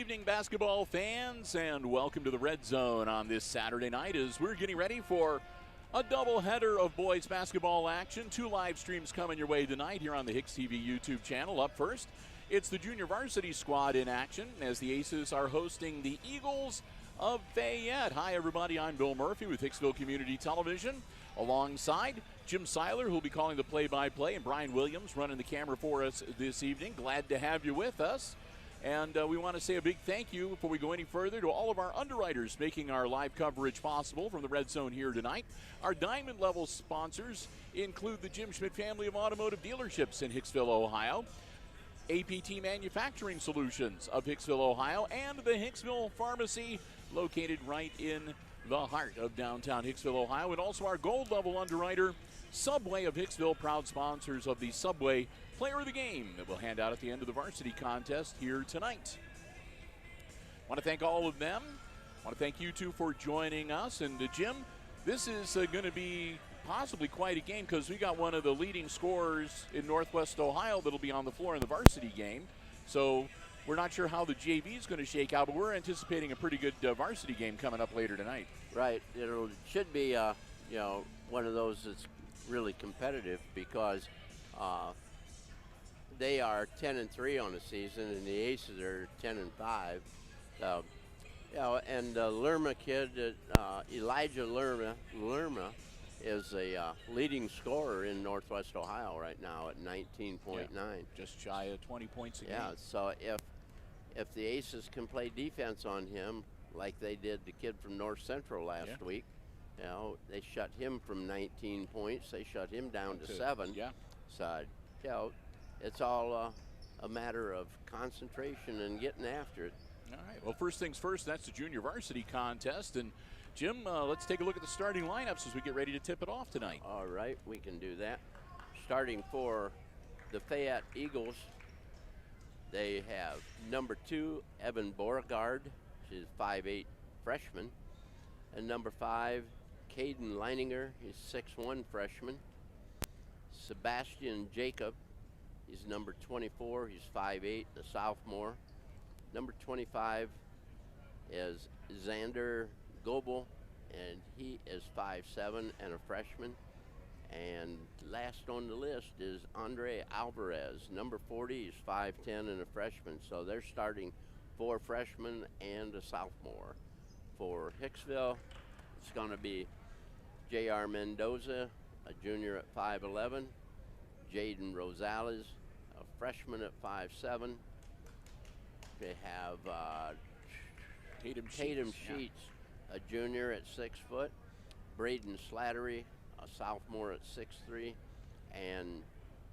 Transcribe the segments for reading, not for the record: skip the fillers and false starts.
evening, basketball fans, and welcome to the Red Zone on this Saturday night as we're getting ready for a doubleheader of boys basketball action. 2 live streams coming your way tonight here on the HIX-TV YouTube channel. Up first, it's the junior varsity squad in action as the Aces are hosting the Eagles of Fayette. Hi, everybody. I'm Bill Murphy with Hicksville Community Television. Alongside Jim Seiler, who'll be calling the play-by-play, and Brian Williams running the camera for us this evening. Glad to have you with us. And we want to say a big thank you before we go any further to all of our underwriters making our live coverage possible from the Red Zone here tonight. Our diamond level sponsors include the Jim Schmidt family of automotive dealerships in Hicksville, Ohio, APT Manufacturing Solutions of Hicksville, Ohio, and the Hicksville Pharmacy located right in the heart of downtown Hicksville, Ohio, and also our gold level underwriter, Subway of Hicksville, proud sponsors of the Subway Player of the Game that we'll hand out at the end of the varsity contest here tonight. Want to thank all of them. Want to thank you two for joining us. And Jim, this is going to be possibly quite a game because we got one of the leading scorers in Northwest Ohio that'll be on the floor in the varsity game. So we're not sure how the JV is going to shake out, but we're anticipating a pretty good varsity game coming up later tonight. Right. It should be, one of those that's really competitive because they are 10-3 on the season, and the Aces are 10-5. So, and Lerma kid, Elijah Lerma is a leading scorer in Northwest Ohio right now at 19.9. Yeah, just shy of 20 points a game. Yeah, so if the Aces can play defense on him like they did the kid from North Central last week, they shut him from 19 points. They shut him down to 7. Yeah. So, it's all a matter of concentration and getting after it. All right. Well, first things first, that's the junior varsity contest. And Jim, let's take a look at the starting lineups as we get ready to tip it off tonight. All right, we can do that. Starting for the Fayette Eagles, they have number 2, Evan Beauregard. She's 5'8" freshman. And number 5, Caden Leininger. He's 6'1" freshman. Sebastian Jacob. He's number 24. He's 5'8", a sophomore. Number 25 is Xander Goebel, and he is 5'7" and a freshman. And last on the list is Andre Alvarez, number 40. He's 5'10" and a freshman. So they're starting 4 freshmen and a sophomore. For Hicksville, it's going to be J.R. Mendoza, a junior at 5'11". Jaden Rosales, a freshman at 5'7". They have Tatum Sheets, a junior at 6 foot. Braden Slattery, a sophomore at 6'3". And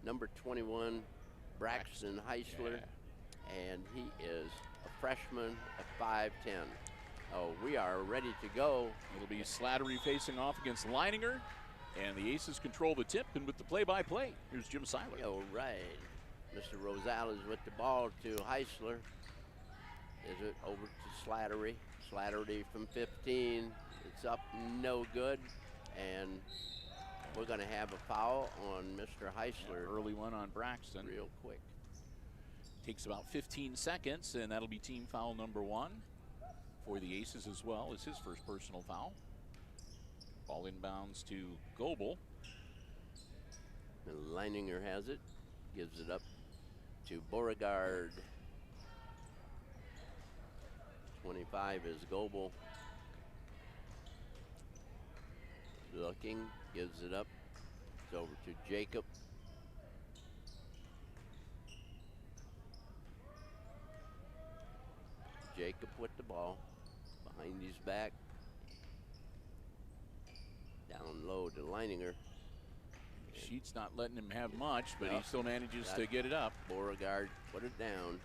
number 21, Braxton Heisler, and he is a freshman at 5'10". Oh, we are ready to go. It'll be Slattery facing off against Leininger, and the Aces control the tip. And with the play-by-play, here's Jim Seiler. All right. Mr. Rosales with the ball to Heisler. Is it over to Slattery? Slattery from 15. It's up, no good. And we're going to have a foul on Mr. Heisler. Early one on Braxton. Real quick. Takes about 15 seconds, and that'll be team foul number 1 for the Aces as well. It's his first personal foul. Ball inbounds to Goebel. And Leininger has it. Gives it up to Beauregard. 25 is Goebel. Looking, gives it up. It's over to Jacob. Jacob with the ball. Behind his back. Down low to Leininger. Sheets not letting him have much, but he still manages to get it up. Beauregard put it down.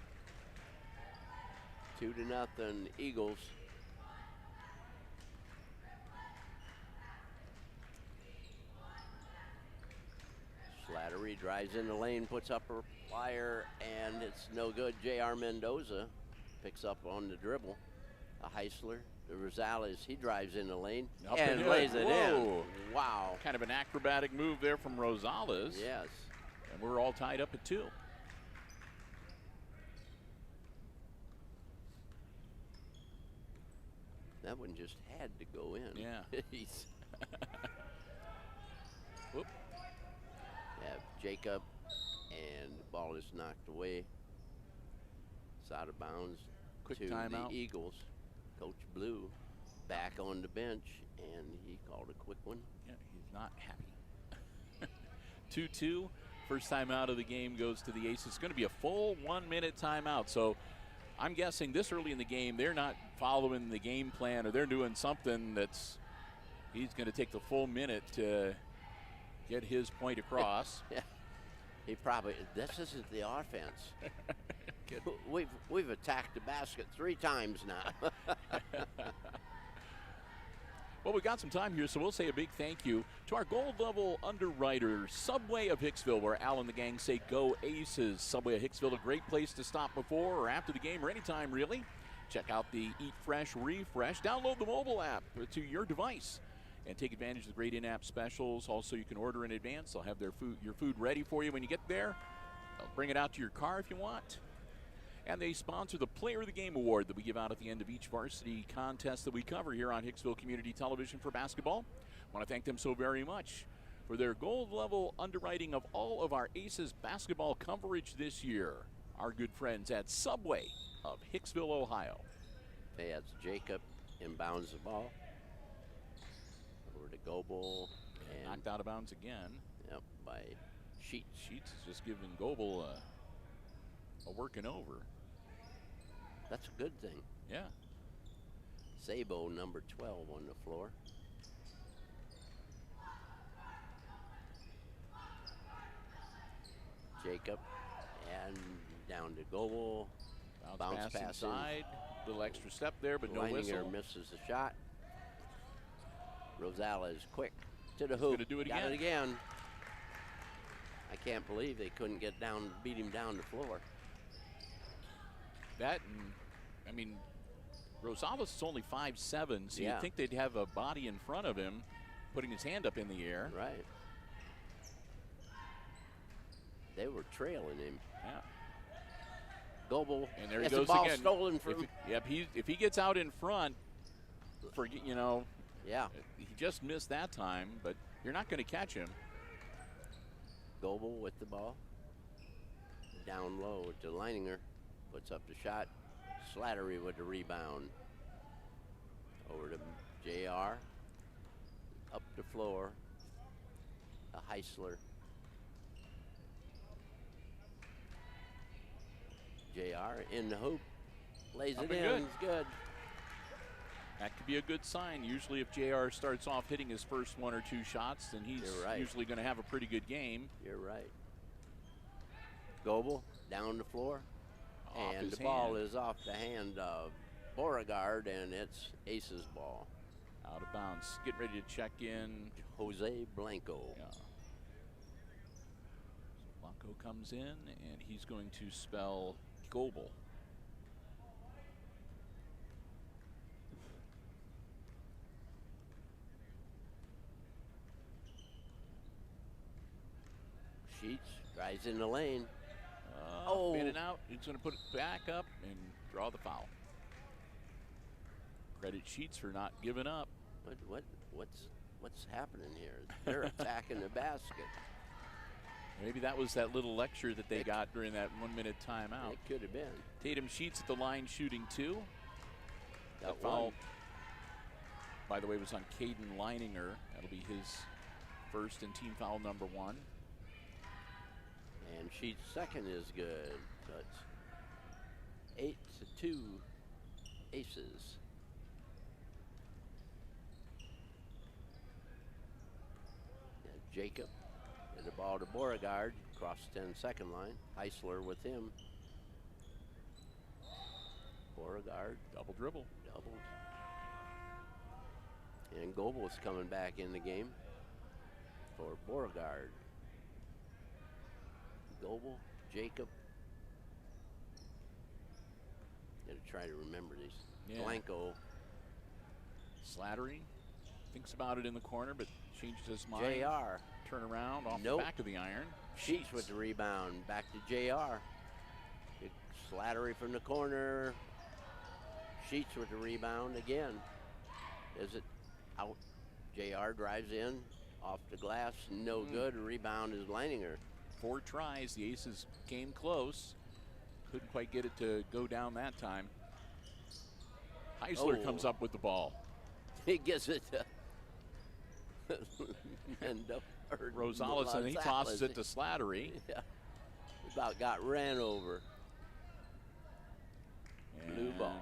2-0 Eagles. Slattery drives in the lane, puts up her flyer, and it's no good. J.R. Mendoza picks up on the dribble. A Heisler. The Rosales, he drives in the lane and lays it in. Wow. Kind of an acrobatic move there from Rosales. Yes. And we're all tied up at 2. That one just had to go in. Yeah. He's Whoop. have Jacob, and the ball is knocked away. It's out of bounds. Quick to timeout. the Eagles. Coach Blue back on the bench, and he called a quick one. Yeah, he's not happy. 2-2. First timeout of the game goes to the Aces. It's going to be a full 1 minute timeout. So I'm guessing this early in the game, they're not following the game plan, or they're doing something that's, he's going to take the full minute to get his point across. Yeah. He probably, this isn't the offense. We've attacked the basket 3 times now. Well, we got some time here, so we'll say a big thank you to our gold level underwriters, Subway of Hicksville, where Al and the gang say go Aces. Subway of Hicksville, a great place to stop before or after the game or anytime, really. Check out the Eat Fresh Refresh. Download the mobile app to your device and take advantage of the great in-app specials. Also, you can order in advance. They'll have your food ready for you when you get there. They'll bring it out to your car if you want. And they sponsor the Player of the Game Award that we give out at the end of each varsity contest that we cover here on Hicksville Community Television for basketball. I want to thank them so very much for their gold level underwriting of all of our Aces basketball coverage this year. Our good friends at Subway of Hicksville, Ohio. Fayette's Jacob inbounds the ball. Over to Goebel. And Knocked out of bounds again. Yep, by Sheets. Sheets is just giving Goebel a working over. That's a good thing. Yeah. Sabo, number 12 on the floor. Jacob, and down to Goebel. Bounce pass inside. Little extra step there, but no whistle. Misses the shot. Rosales quick to the hoop. Gonna do it Got again. it again. I can't believe they couldn't beat him down the floor. That, and, I mean, Rosales is only 5'7", so Yeah. you'd think they'd have a body in front of him, putting his hand up in the air. Right. They were trailing him. Yeah. Goebel, And there he gets goes the ball again. stolen from. If he gets out in front, Yeah. he just missed that time, but you're not going to catch him. Goebel with the ball. Down low to Leininger. Puts up the shot. Slattery with the rebound. Over to JR. Up the floor. A Heisler. JR in the hoop. Lays Up it and in. good. It's good. That could be a good sign. Usually if JR starts off hitting his first 1 or 2 shots, then he's You're right. usually going to have a pretty good game. You're right. Goebel down the floor. Off And his the ball hand. is off the hand of Beauregard, and it's Ace's ball. Out of bounds. Getting ready to check in. Jose Blanco. Yeah. So Blanco comes in, and he's going to spell Goebel. Sheets drives in the lane. In and out. He's going to put it back up and draw the foul. Credit Sheets for not giving up. What's happening here? They're attacking the basket. Maybe that was that little lecture that they got during that 1 minute timeout. It could have been. Tatum Sheets at the line shooting 2. Got That foul, one. by the way, was on Caden Leininger. That'll be his first and team foul number 1. And Sheets' second is good. That's 8-2 Aces. And Jacob and the ball to Beauregard. Across 10-second line. Heisler with him. Beauregard Double dribble. doubled. And Goebel's coming back in the game for Beauregard. Goebel, Jacob. Gotta try to remember these. Yeah. Blanco, Slattery thinks about it in the corner, but changes his mind. JR. Turn around off Nope. the back of the iron. Sheets with the rebound. Back to JR. Slattery from the corner. Sheets with the rebound again. Is it out? JR drives in, off the glass, no good. Rebound is Leininger. 4 tries, the Aces came close. Couldn't quite get it to go down that time. Heisler comes up with the ball. He gets it to Rosales, and he tosses it to Slattery. Yeah. About got ran over. And blue ball.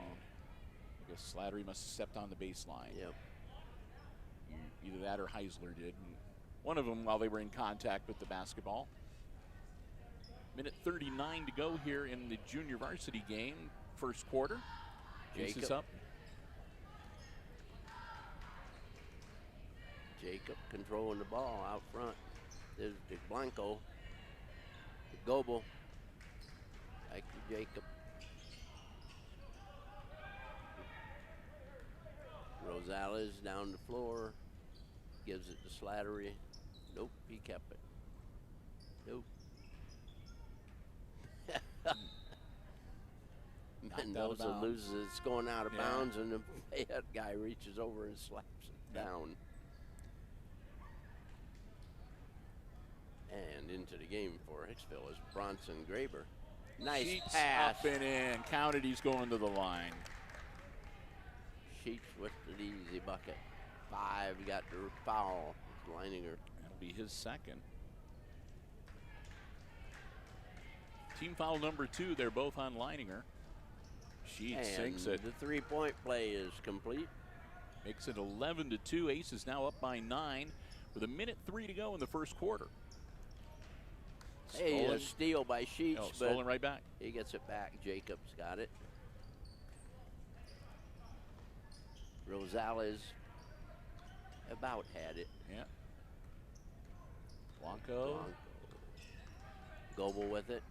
I guess Slattery must have stepped on the baseline. Yep. Either that or Heisler did. And one of them while they were in contact with the basketball. Minute 39 to go here in the junior varsity game, first quarter. Aces up. Jacob controlling the ball out front. There's Blanco. Goebel. Back to Jacob. Rosales down the floor. Gives it to Slattery. Nope, he kept it. Nope. Mendoza loses it. It's going out of bounds, and the Fayette guy reaches over and slaps it down. And into the game for Hicksville is Bronson Graber. Nice Sheets pass. Up and in. Counted, he's going to the line. Sheets with the easy bucket. 5, he got the foul. Leininger. That'll be his second. Team foul number 2, they're both on Leininger. Sheets sinks it. The 3-point play is complete. Makes it 11-2. Aces now up by 9 with a minute 3 to go in the first quarter. Hey, a steal by Sheets. Oh, stolen right back. He gets it back. Jacobs got it. Rosales about had it. Yeah. Blanco. Goebel with it.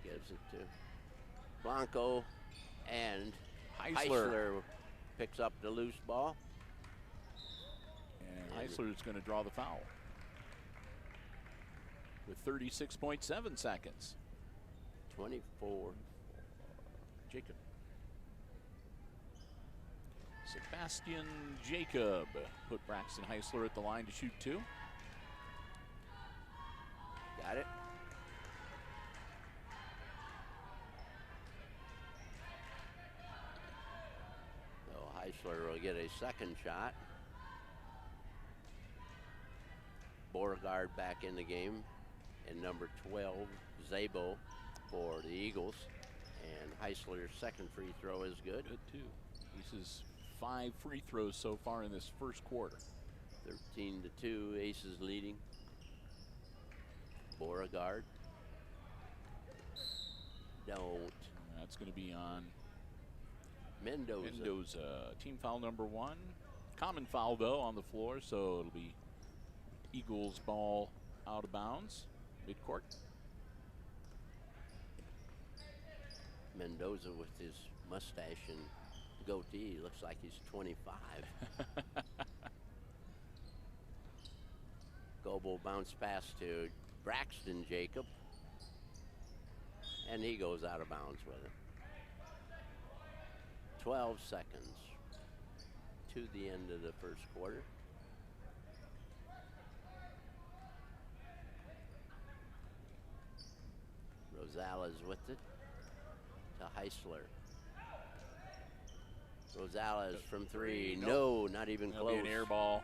Gives it to Blanco, and Heisler picks up the loose ball. And Heisler is going to draw the foul with 36.7 seconds. 24. Jacob. Sebastian Jacob put Braxton Heisler at the line to shoot 2. Got it. So Heisler will get a second shot. Beauregard back in the game. And number 12, Zabo for the Eagles. And Heisler's second free throw is good. Good, too. Aces 5 free throws so far in this first quarter. 13-2, Aces leading. Beauregard. Don't. That's going to be on Mendoza. Team foul number 1. Common foul, though, on the floor, so it'll be Eagles ball out of bounds, midcourt. Mendoza with his mustache and goatee looks like he's 25. Goebel bounce pass to Braxton Jacob, and he goes out of bounds with it. 12 seconds to the end of the first quarter. Rosales with it to Heisler. Rosales from 3. No, not even close. Be an air ball.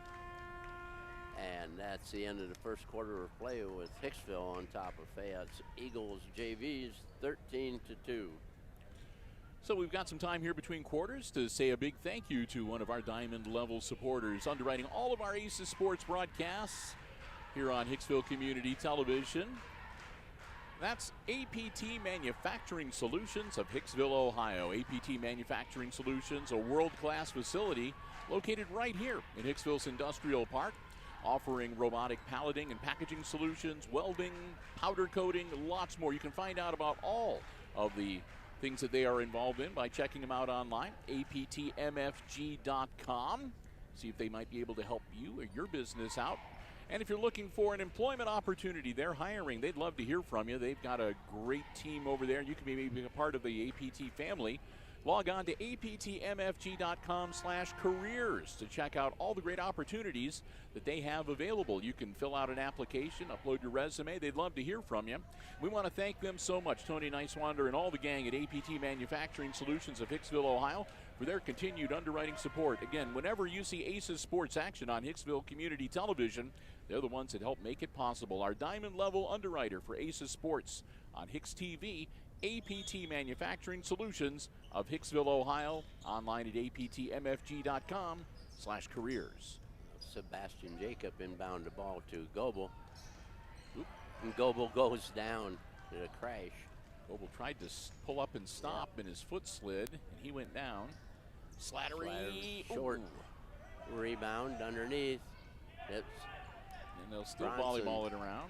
And that's the end of the first quarter of play with Hicksville on top of Fayette's Eagles JVs 13-2. So we've got some time here between quarters to say a big thank you to one of our diamond level supporters underwriting all of our Aces sports broadcasts here on Hicksville Community Television. That's APT Manufacturing Solutions of Hicksville, Ohio. APT Manufacturing Solutions, a world-class facility located right here in Hicksville's Industrial Park, offering robotic palleting and packaging solutions, welding, powder coating, lots more. You can find out about all of the things that they are involved in by checking them out online, aptmfg.com. See if they might be able to help you or your business out. And if you're looking for an employment opportunity, they're hiring. They'd love to hear from you. They've got a great team over there. You can be maybe a part of the APT family Log on to aptmfg.com/careers to check out all the great opportunities that they have available. You can fill out an application, upload your resume. They'd love to hear from you. We want to thank them so much, Tony Nicewander and all the gang at APT Manufacturing Solutions of Hicksville, Ohio, for their continued underwriting support. Again, whenever you see Aces Sports action on Hicksville Community Television, they're the ones that help make it possible. Our diamond level underwriter for Aces Sports on HIX-TV, APT Manufacturing Solutions of Hicksville, Ohio, online at aptmfg.com/careers. Sebastian Jacob inbound the ball to Goebel. And Goebel goes down in a crash. Goebel tried to pull up and stop, and his foot slid, and he went down. Slattery, short rebound underneath. And they'll still Bronson. volleyball it around.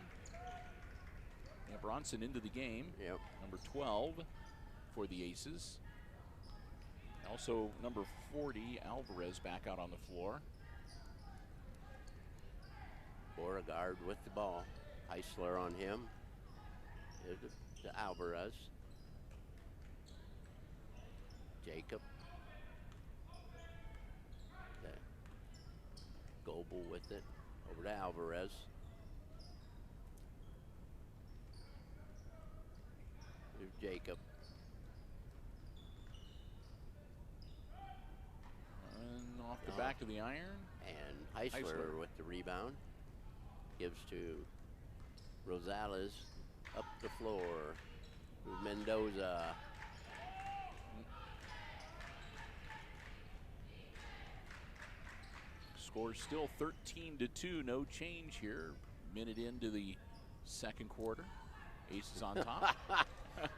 Yeah, Bronson into the game. Yep. Number 12 for the Aces. Also number 40, Alvarez, back out on the floor. Beauregard with the ball. Heisler on him. To Alvarez. Jacob. Goebel with it. Over to Alvarez. Here's Jacob. And off the back of the iron. And Heisler with the rebound. Gives to Rosales up the floor. Mendoza. Score still 13-2, no change here. Minute into the second quarter. Aces on top.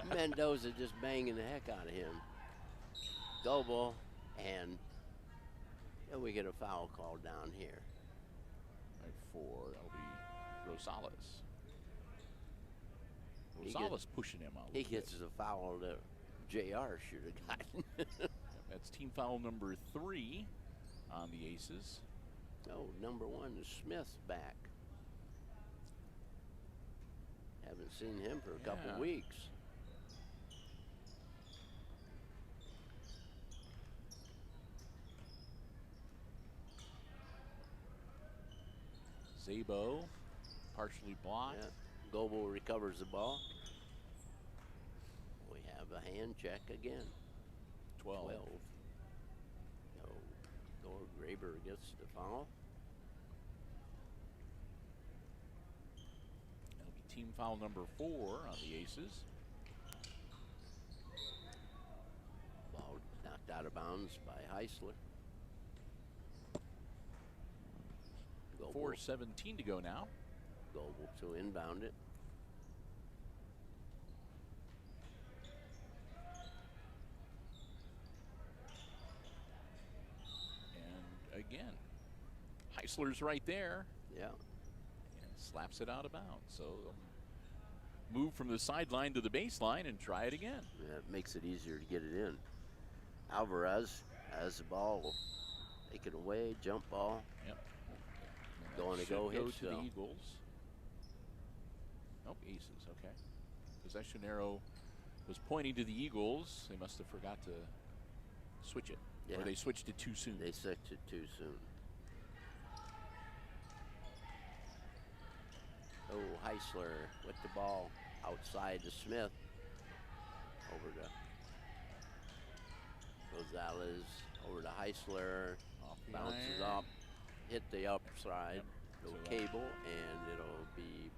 Mendoza just banging the heck out of him. Goebel, and we get a foul call down here. Right, that'll be Rosales. Rosales pushing him out. He gets a foul that JR should have gotten. That's team foul number 3 on the Aces. Oh, number 1 is Smith back. Haven't seen him for a couple weeks. Zabo partially blocked. Yeah. Goebel recovers the ball. We have a hand check again. 12. No, Graber gets the foul. That'll be team foul number 4 on the Aces. Ball knocked out of bounds by Heisler. 4:17 to go now. Goebel to inbound it. And again, Heisler's right there. Yeah. And slaps it out of bounds. So move from the sideline to the baseline and try it again. Yeah, it makes it easier to get it in. Alvarez has the ball. Take it away, jump ball. Yep. Going to go to the Hicksville. Eagles. Nope, Aces, okay. Possession arrow was pointing to the Eagles. They must have forgot to switch it. Yeah. Or they switched it too soon. They switched it too soon. Oh, Heisler with the ball outside to Smith. Over to Rosales, over to Heisler. Off the Bounces iron. up, hit the upside. Yep. No So cable, and it'll be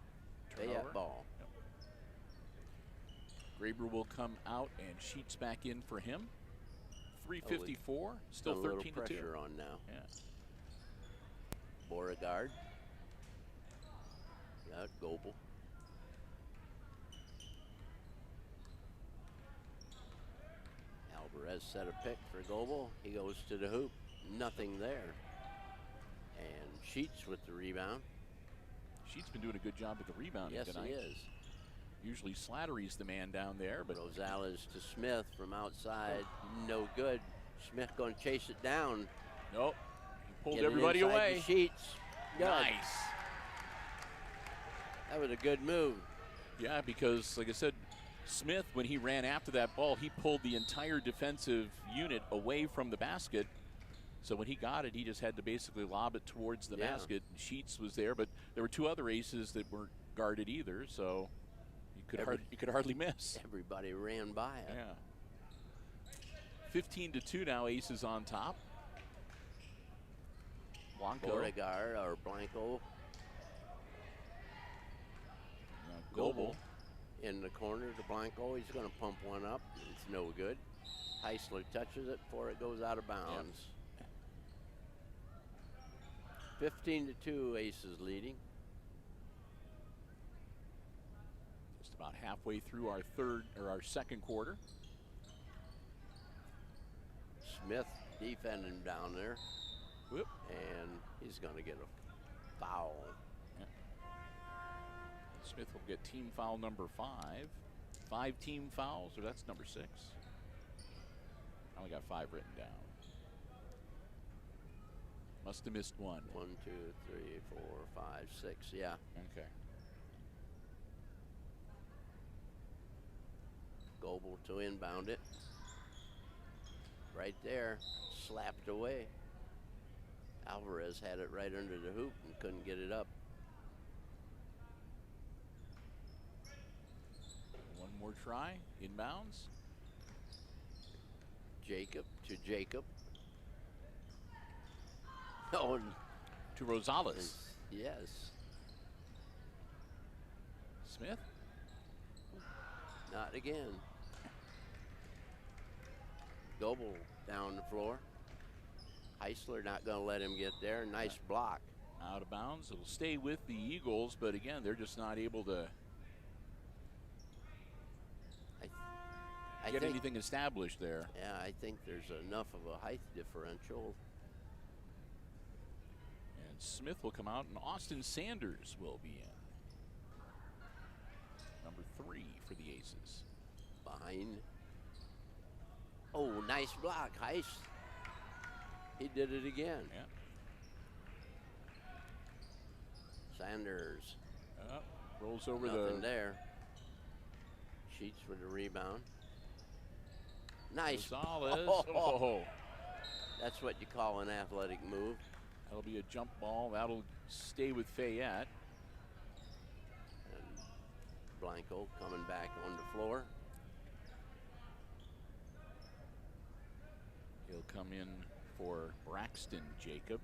turnover. Fayette ball. Yep. Graber will come out and Sheets back in for him. 3:54, still Got a little 13-2. pressure on now. Yeah. Beauregard. Got Goebel. Alvarez set a pick for Goebel. He goes to the hoop. Nothing there. And Sheets with the rebound. Sheets been doing a good job with the rebounding Yes, tonight. he is. Usually Slattery's the man down there, but Rosales to Smith from outside. No good. Smith going to chase it down. nope. He pulled Get it everybody inside away. the Sheets. Good. Nice. That was a good move. Yeah, because like I said, Smith, when he ran after that ball, he pulled the entire defensive unit away from the basket. So when he got it, he just had to basically lob it towards the basket. Sheets was there, but there were two other aces that weren't guarded either, so you could hardly miss. Everybody ran by it. Yeah. 15-2 now, Aces on top. Blanco. Bordegar or Blanco. Goebel. In the corner to Blanco. He's going to pump one up. It's no good. Heisler touches it before it goes out of bounds. Yep. 15-2, Aces leading. Just about halfway through our second quarter. Smith defending down there. Whoop. And he's going to get a foul. Yep. Smith will get team foul number 5. 5 team fouls, or that's number 6. I only got 5 written down. Must have missed one. 1, 2, 3, 4, 5, 6. Yeah. Okay. Goebel to inbound it. Right there, slapped away. Alvarez had it right under the hoop and couldn't get it up. One more try, inbounds. Jacob to Jacob. Oh, to Rosales. Yes. Smith. Not again. Goebel down the floor. Heisler not going to let him get there. Nice block. Out of bounds. It'll stay with the Eagles, but again, they're just not able to get anything established there. Yeah, I think there's enough of a height differential. And Smith will come out, and Austin Sanders will be in. Number 3 for the Aces. Behind. Oh, nice block, Heist. He did it again. Yeah. Sanders. Rolls over Nothing there. Sheets with the rebound. Nice. Rosales. Oh. That's what you call an athletic move. That'll be a jump ball. That'll stay with Fayette. And Blanco coming back on the floor. He'll come in for Braxton Jacob.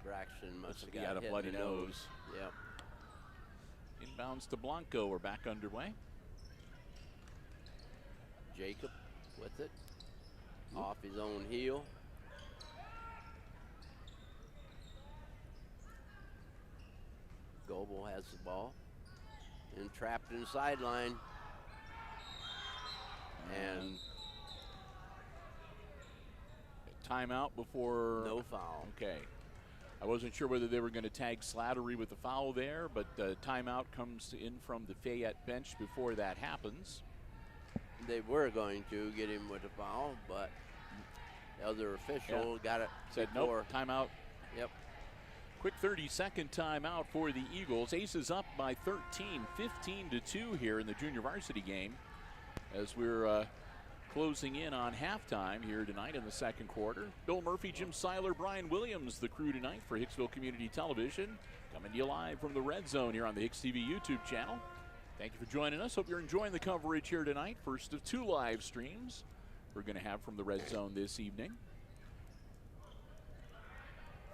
Braxton must have got a bloody nose. Yep. Inbounds to Blanco. We're back underway. Jacob with it. Off his own heel. Goebel has the ball. And trapped in the sideline. And timeout before. No foul. Okay. I wasn't sure whether they were going to tag Slattery with the foul there, but timeout comes in from the Fayette bench before that happens. They were going to get him with a foul, but the other official got it. Said before. nope, timeout. Yep. Quick 30-second timeout for the Eagles. Aces up by 13, 15-2 here in the junior varsity game as we're closing in on halftime here tonight in the second quarter. Bill Murphy, Jim Seiler, Brian Williams, the crew tonight for Hicksville Community Television. Coming to you live from the Red Zone here on the HIX-TV YouTube channel. Thank you for joining us. Hope you're enjoying the coverage here tonight. First of 2 live streams we're going to have from the Red Zone this evening.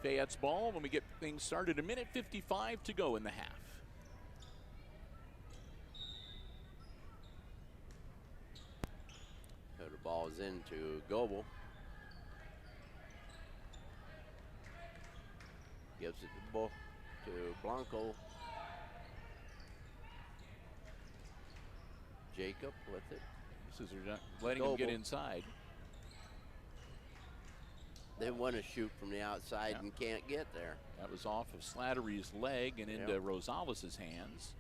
Fayette's ball when we get things started. 1:55 to go in the half. So the ball is into Goebel. Gives it to Blanco. Jacob with it. This is letting him get inside. They want to shoot from the outside and can't get there. That was off of Slattery's leg and into Rosales' hands.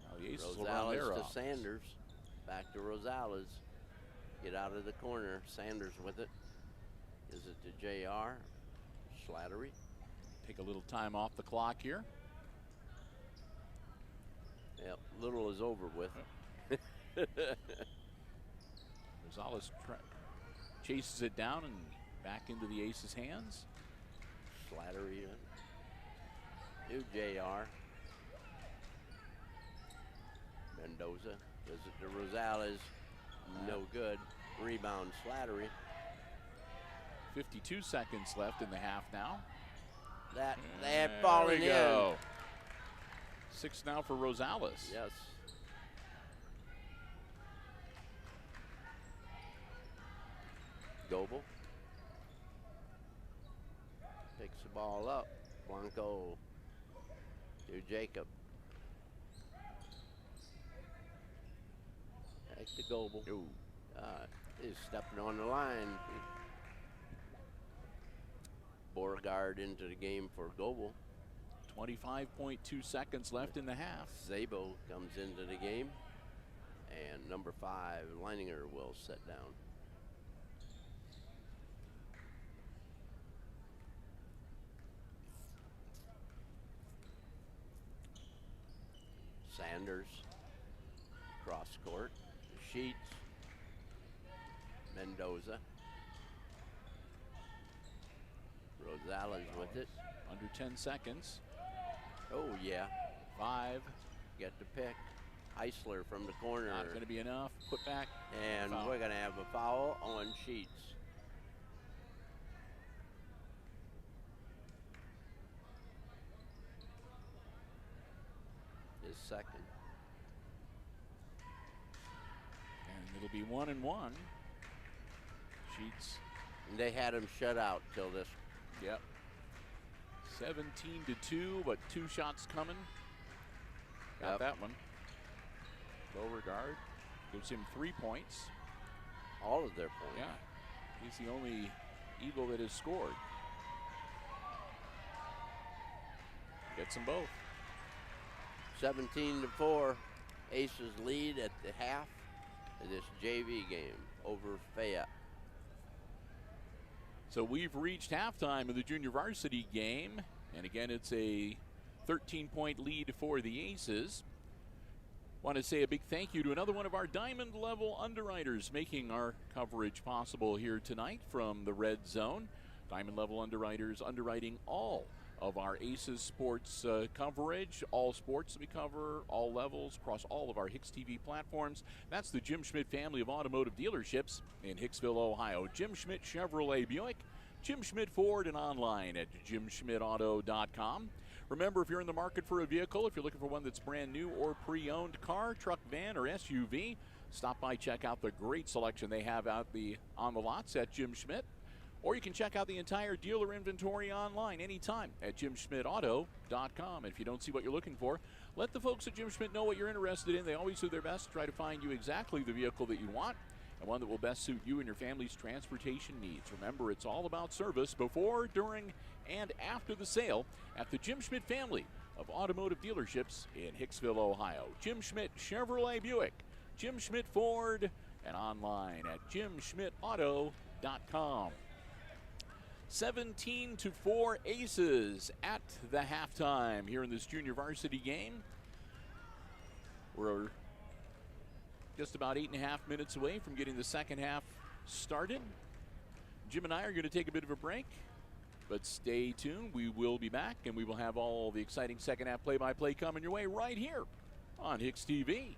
Now the Aces will run their Rosales offense. to Sanders. Back to Rosales. Get out of the corner. Sanders with it. Is it to JR? Slattery. Take a little time off the clock here. Yep, little is over with. Rosales chases it down and back into the ace's hands. Slattery to JR. Mendoza does it to Rosales. No good. Rebound Slattery. 52 seconds left in the half now. They're falling in. 6 now for Rosales. Yes. Goebel picks the ball up. Blanco to Jacob. Back to Goebel. He's stepping on the line. Beauregard into the game for Goebel. 25.2 seconds left in the half. Zabo comes into the game. And number 5, Leininger, will sit down. Sanders, cross court, Sheets, Mendoza, Rosales with it. Under 10 seconds. Oh yeah, 5. Get the pick. Eisler from the corner. Not going to be enough. Put back. And foul. we're going to have a foul on Sheets. His second. And it'll be 1 and 1. Sheets. And they had him shut out till this. Yep. 17-2, but 2 shots coming. Got that one. Beauregard gives him 3 points. All of their points. Yeah. He's the only Eagle that has scored. Gets them both. 17-4. Aces lead at the half of this JV game over Fayette. So we've reached halftime of the junior varsity game. And again, it's a 13-point lead for the Aces. Want to say a big thank you to another one of our diamond level underwriters making our coverage possible here tonight from the Red Zone. Diamond level underwriters underwriting all of our Aces sports coverage, all sports that we cover, all levels, across all of our HIX-TV platforms. That's the Jim Schmidt family of automotive dealerships in Hicksville, Ohio. Jim Schmidt Chevrolet Buick, Jim Schmidt Ford, and online at jimschmidtauto.com. Remember, if you're in the market for a vehicle, if you're looking for one that's brand new or pre-owned car, truck, van, or SUV, stop by, check out the great selection they have out on the lots at Jim Schmidt. Or you can check out the entire dealer inventory online anytime at jimschmidtauto.com. If you don't see what you're looking for, let the folks at Jim Schmidt know what you're interested in. They always do their best to try to find you exactly the vehicle that you want and one that will best suit you and your family's transportation needs. Remember, it's all about service before, during, and after the sale at the Jim Schmidt family of automotive dealerships in Hicksville, Ohio. Jim Schmidt Chevrolet Buick, Jim Schmidt Ford, and online at jimschmidtauto.com. 17-4 Aces at the halftime here in this junior varsity game. We're just about 8.5 minutes away from getting the second half started. Jim and I are going to take a bit of a break, but stay tuned. We will be back, and we will have all the exciting second half play-by-play coming your way right here on HIX-TV.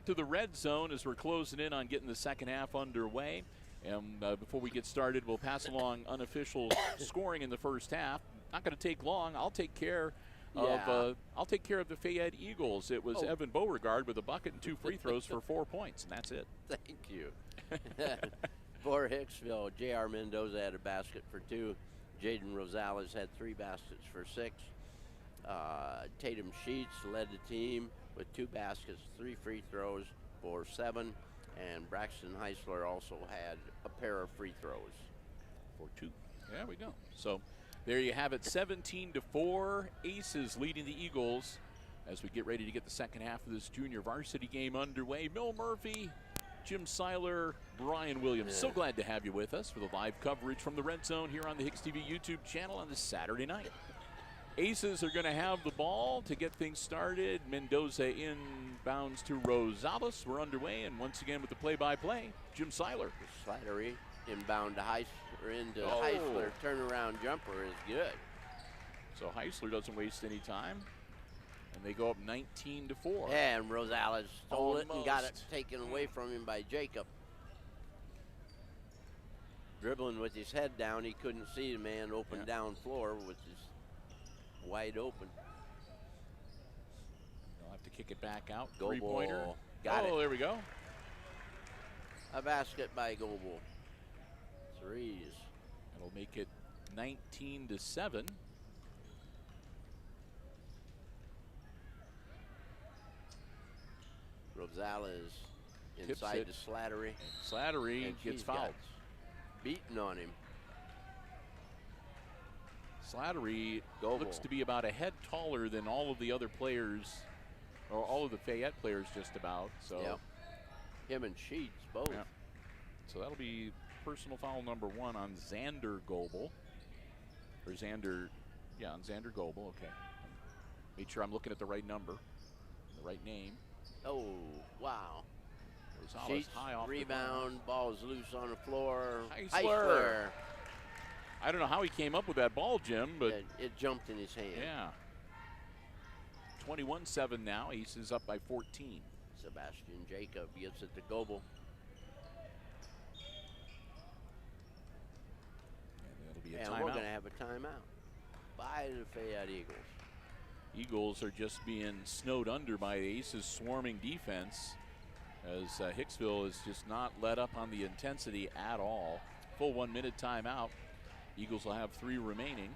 To the Red Zone as we're closing in on getting the second half underway. And before we get started, we'll pass along unofficial scoring in the first half. Not going to take long. I'll take care of the Fayette Eagles. It was Evan Beauregard with a bucket and 2 free throws for 4 points, and that's it. Thank you. For Hicksville, J.R. Mendoza had a basket for 2. Jaden Rosales had 3 baskets for 6. Tatum Sheets led the team. with 2 baskets, 3 free throws for 7, and Braxton Heisler also had a pair of free throws for 2. There we go. So there you have it, 17-4. Aces leading the Eagles as we get ready to get the second half of this junior varsity game underway. Bill Murphy, Jim Seiler, Brian Williams. So glad to have you with us for the live coverage from the Red Zone here on the HIX-TV YouTube channel on this Saturday night. Aces are going to have the ball to get things started. Mendoza inbounds to Rosales. We're underway, and once again with the play-by-play, Jim Seiler. Slattery inbound to Heisler, into Heisler. Turnaround jumper is good. So Heisler doesn't waste any time, and they go up 19-4. And Rosales stole it and got it taken away from him by Jacob. Dribbling with his head down, he couldn't see the man open down floor with his wide open. They'll have to kick it back out. Goble. Three-pointer. Got it. There we go. A basket by Goble. Threes. That'll make it 19-7. Rosales inside to Slattery. Slattery gets fouled. Beaten on him. Slattery looks to be about a head taller than all of the other players, or all of the Fayette players just about. So him and Sheets both. Yeah. So that'll be personal foul number 1 on Xander Goble. Or Xander, on Xander Goble, okay. Make sure I'm looking at the right number, the right name. Oh, wow. Sheets, high off rebound, ball is loose on the floor. Heisler. I don't know how he came up with that ball, Jim, but it jumped in his hand. Yeah. 21-7 now. Aces up by 14. Sebastian Jacob gets it to Goble. And that'll be a and timeout. We're going to have a timeout by the Fayette Eagles. Eagles are just being snowed under by the Aces' swarming defense, as Hicksville has just not let up on the intensity at all. Full 1-minute timeout. Eagles will have 3 remaining.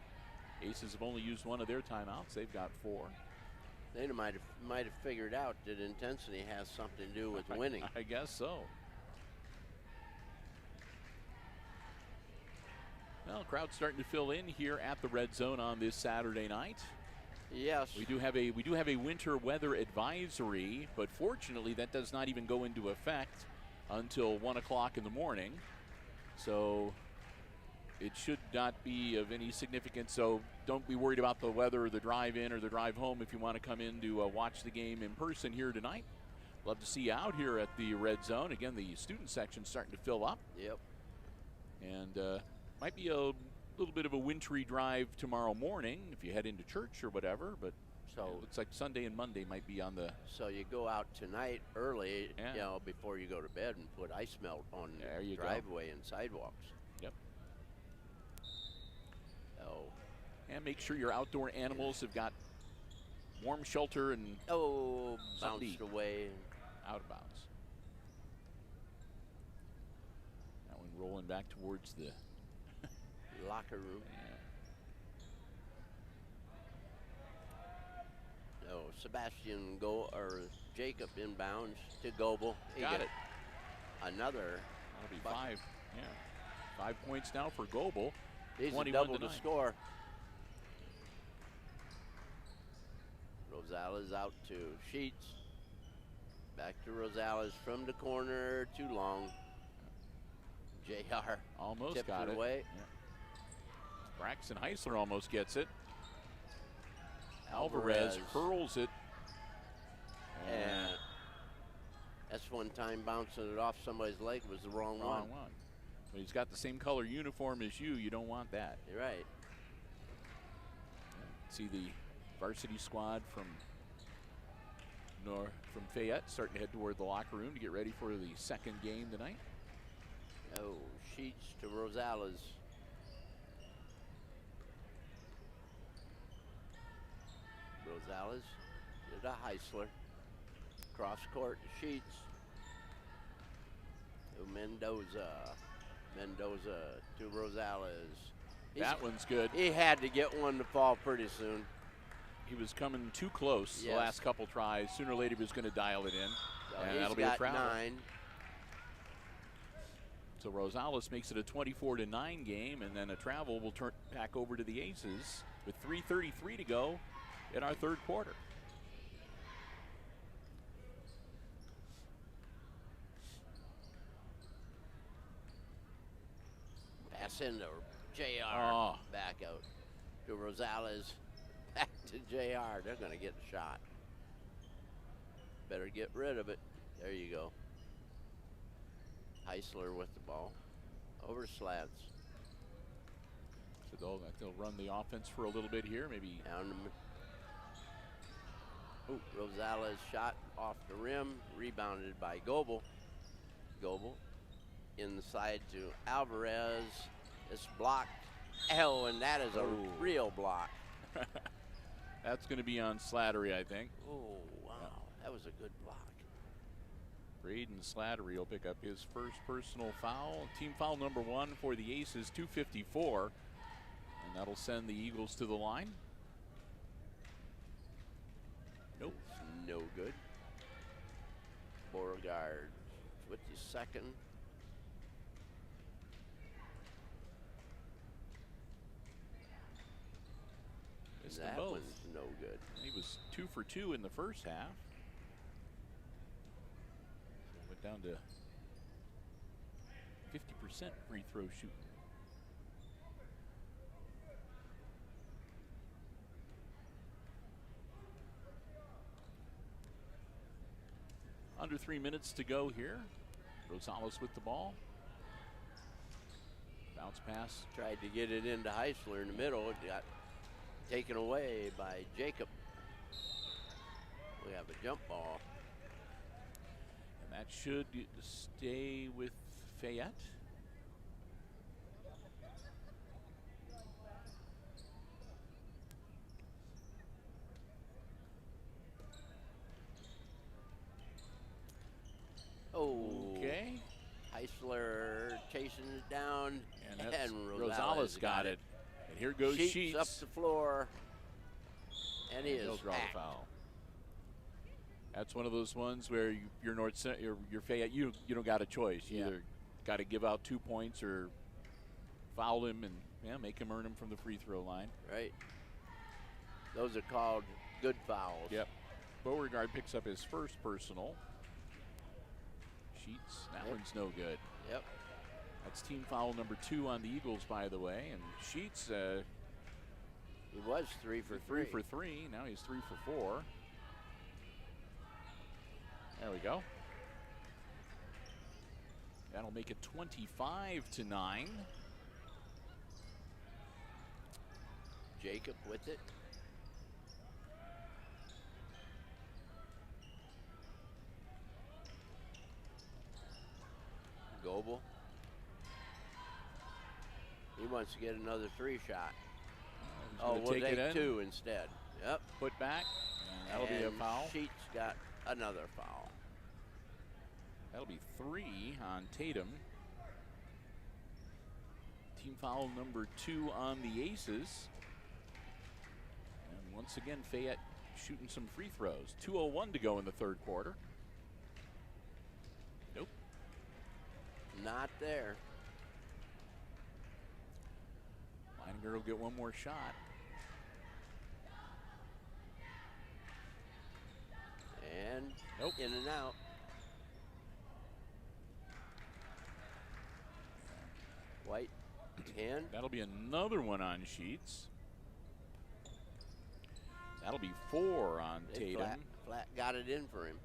Aces have only used 1 of their timeouts. They've got 4. They might have figured out that intensity has something to do with winning. I guess so. Well, crowd's starting to fill in here at the Red Zone on this Saturday night. Yes. We do have a winter weather advisory, but fortunately that does not even go into effect until 1 o'clock in the morning. So it should not be of any significance. So don't be worried about the weather or the drive in or the drive home if you want to come in to watch the game in person here tonight. Love to see you out here at the Red Zone. Again, the student section's starting to fill up. Yep. And might be a little bit of a wintry drive tomorrow morning if you head into church or whatever, but so it looks like Sunday and Monday might be on the. So you go out tonight early, before you go to bed, and put ice melt on the driveway and sidewalks. Yep. Oh. And make sure your outdoor animals have got warm shelter and bounced away, out of bounds. That one rolling back towards the locker room. Yeah. No, Jacob inbounds to Goble. Got it. Another. That'll be 5. Yeah. 5 points now for Goble. He's a double to score. Rosales out to Sheets. Back to Rosales from the corner, too long. JR almost got it away. Yeah. Braxton Heisler almost gets it. Alvarez hurls it. And that's one time bouncing it off somebody's leg was the wrong one. When he's got the same color uniform as you, you don't want that. You're right. See the varsity squad from Fayette starting to head toward the locker room to get ready for the second game tonight. Oh, Sheets to Rosales. Rosales to Heisler. Cross court to Sheets. To Mendoza. Mendoza to Rosales. That one's good. He had to get one to fall pretty soon. He was coming too close the last couple tries. Sooner or later he was going to dial it in. So and he's that'll be a got travel. 9. So Rosales makes it a 24-9 game, and then a travel will turn back over to the Aces with 3:33 to go in our third quarter. Pass into JR. Oh. Back out to Rosales. Back to JR. They're going to get a shot. Better get rid of it. There you go. Heisler with the ball. Over slats. So they'll run the offense for a little bit here. Maybe Down to Rosales shot off the rim. Rebounded by Goebel. Goebel inside to Alvarez. It's blocked. Oh, and that is a real block. That's going to be on Slattery, I think. Oh, wow. That was a good block. Braden Slattery will pick up his first personal foul. Team foul number 1 for the Aces, 2:54. And that'll send the Eagles to the line. Nope. It's no good. Beauregard with the second. Missed them That both. one's no good. He was 2 for 2 in the first half. Went down to 50% free throw shooting. Under 3 minutes to go here. Rosales with the ball. Bounce pass. Tried to get it into Heisler in the middle. It got taken away by Jacob. We have a jump ball. And that should stay with Fayette. Okay. Heisler chasing it down, And Rosales got it. And here goes Sheets. up the floor, and he He'll is draw the hacked. foul. That's one of those ones where you're Fayette. You don't got a choice. You either got to give out 2 points or foul him and make him earn them from the free throw line. Right. Those are called good fouls. Yep. Beauregard picks up his first personal. Sheets. That one's no good. Yep. That's team foul number 2 on the Eagles, by the way. And Sheets, He was 3 for 3. 3 for 3. Now he's 3 for 4. There we go. That'll make it 25-9. Jacob with it. Goebel. He wants to get another 3 shot. Oh, We'll take take it in. 2 instead. Yep. Put back. And that'll be a foul. Sheets got another foul. That'll be 3 on Tatum. Team foul number 2 on the Aces. And once again, Fayette shooting some free throws. 2:01 to go in the third quarter. Nope. Not there. Leininger will get one more shot. And Nope. in and out. White, 10. That'll be another one on Sheets. That'll be 4 on They Tatum. flat got it in for him.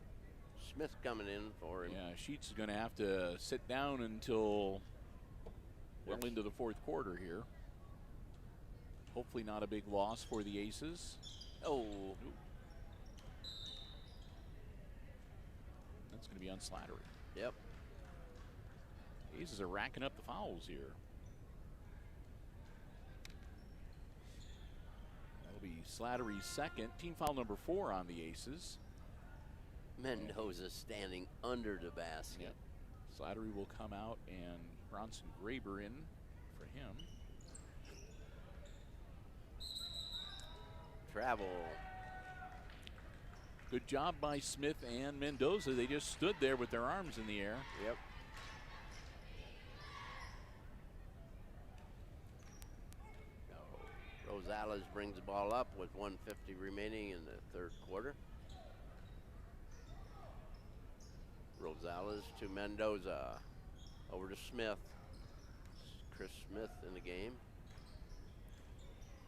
Smith coming in for him. Yeah, Sheets is going to have to sit down until well into the fourth quarter here. Hopefully not a big loss for the Aces. Oh, That's going to be on Slattery. yep. Aces are racking up the fouls here. That'll be Slattery's second. Team foul number 4 on the Aces. Mendoza standing under the basket. Yep. Slattery will come out and Bronson Graber in for him. Travel Good job by Smith and Mendoza. They just stood there with their arms in the air. Yep. Rosales brings the ball up with 1:50 remaining in the third quarter. Rosales to Mendoza. Over to Smith. Chris Smith in the game.